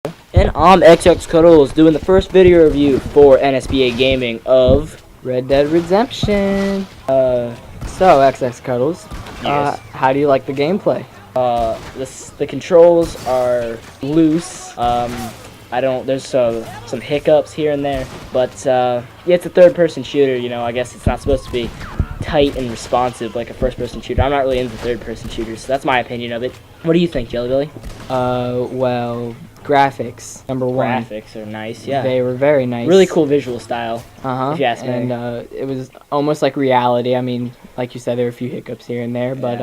And I'm XX Cuddles doing the first video review for NsBaGaming of Red Dead Redemption. So XX Cuddles, Yes. how do you like the gameplay? the controls are loose. There's some hiccups here and there, but yeah, it's a third-person shooter. You know, I guess it's not supposed to be tight and responsive like a first-person shooter. I'm not really into third-person shooters, so that's my opinion of it. What do you think, Jelly Billy? Well, graphics, number one. Graphics are nice, yeah. They were very nice. Really cool visual style. If you ask me. And it was almost like reality. I mean, like you said, there were a few hiccups here and there, but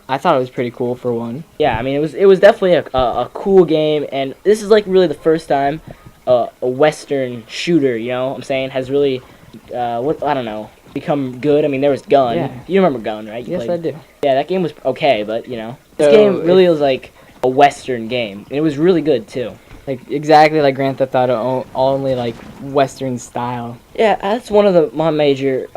I thought it was pretty cool for one. Yeah, I mean, it was definitely a cool game, and this is like really the first time a Western shooter, you know what I'm saying, has really, I don't know, become good. I mean, there was Gun. Yeah. You remember Gun, right? Yes, I do. Yeah, that game was okay, but, you know, this So game really was like a Western game, and it was really good, too. Like, exactly like Grand Theft Auto, only like Western style. Yeah, that's one of my major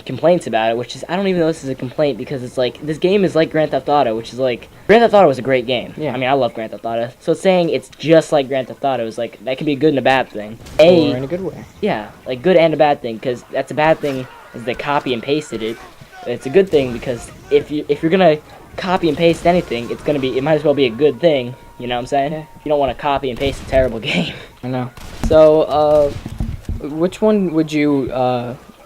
complaints about it, which is, I don't even know this is a complaint, because it's like, this game is like Grand Theft Auto, which is like, Grand Theft Auto was a great game. Yeah. I mean, I love Grand Theft Auto. So saying it's just like Grand Theft Auto is like, that can be a good and a bad thing. Or in a good way. Yeah, like good and a bad thing, because that's a bad thing is they copy and pasted it. It's a good thing because if you're gonna copy and paste anything, it might as well be a good thing. You know what I'm saying? Yeah. You don't want to copy and paste a terrible game. I know. So, which one would you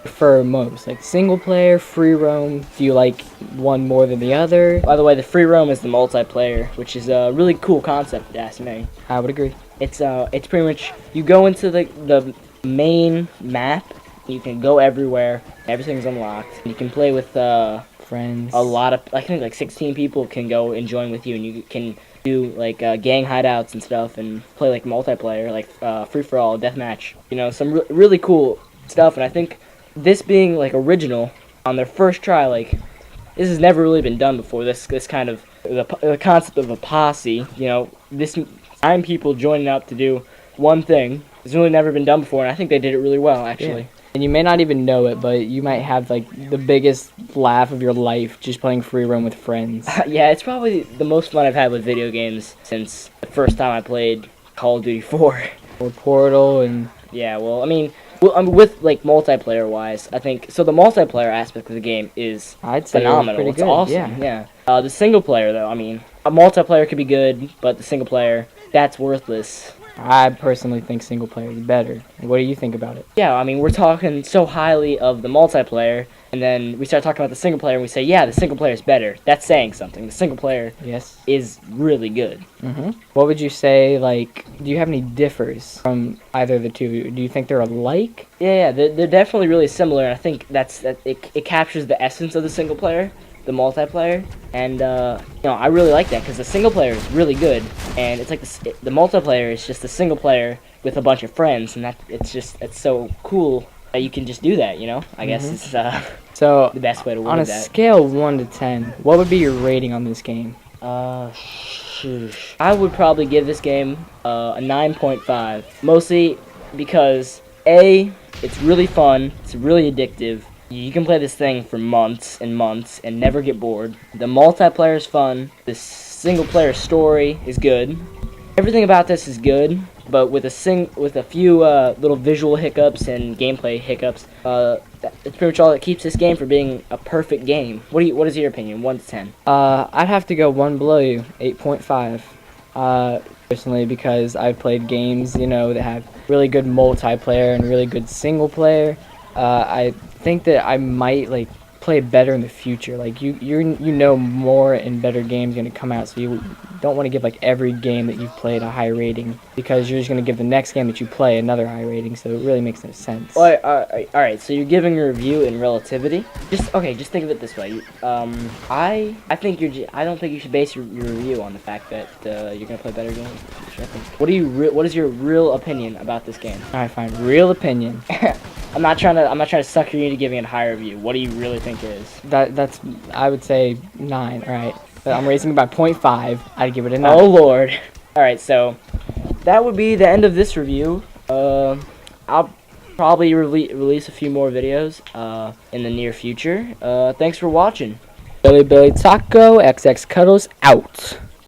prefer most? Like single player, free roam? Do you like one more than the other? By the way, the free roam is the multiplayer, which is a really cool concept, if you ask me. I would agree. It's pretty much, you go into the main map, you can go everywhere, everything's unlocked. You can play with Friends. a lot of, I think like 16 people can go and join with you, and you can do like gang hideouts and stuff, and play like multiplayer, like free-for-all, deathmatch. You know, some really cool stuff. And I think this being like original on their first try, like this has never really been done before. This kind of the concept of a posse. You know, this 9 people joining up to do one thing has really never been done before, and I think they did it really well, actually. Yeah. And you may not even know it, but you might have like the biggest laugh of your life just playing free roam with friends. Yeah, it's probably the most fun I've had with video games since the first time I played Call of Duty 4. Or Portal and... Yeah, well, I mean, with like multiplayer wise, I think so. The multiplayer aspect of the game is I'd say phenomenal. pretty It's good. awesome. Yeah. The single player, though, I mean, a multiplayer could be good, but the single player, that's worthless. I personally think single player is better. What do you think about it? Yeah, I mean, we're talking so highly of the multiplayer, and then we start talking about the single player, and we say, yeah, the single player is better. That's saying something. The single player Yes. is really good. What would you say, like, do you have any differs from either of the two? Do you think they're alike? Yeah, they're definitely really similar, and I think it captures the essence of the single player, the multiplayer, and you know, I really like that because the single player is really good, and it's like the multiplayer is just the single player with a bunch of friends, and it's so cool that you can just do that, you know. I guess it's So, the best way to on word a that. scale of 1 to 10, what would be your rating on this game? I would probably give this game a 9.5, mostly because it's really fun, it's really addictive. You can play this thing for months and months and never get bored. The multiplayer is fun. The single player story is good. Everything about this is good, but with a few little visual hiccups and gameplay hiccups, it's pretty much all that keeps this game from being a perfect game. What is your opinion? 1 to 10. I'd have to go one below you, 8.5. Personally, because I've played games, you know, that have really good multiplayer and really good single player. I think that I might like play better in the future. Like you know more and better games going to come out, so you don't want to give like every game that you've played a high rating, because you're just going to give the next game that you play another high rating, so it really makes no sense. Well, all right. So you're giving a review in relativity. Just think of it this way. I don't think you should base your review on the fact that you're going to play better games. What is your real opinion about this game? Alright, fine. Real opinion. I'm not trying to sucker you into giving it a high review. What do you really think it is? That's I would say 9. Alright, but I'm raising it by 0.5. I'd give it a 9. Oh Lord! All right, so that would be the end of this review. I'll probably release a few more videos in the near future. Thanks for watching. Billy Taco XX Cuddles out.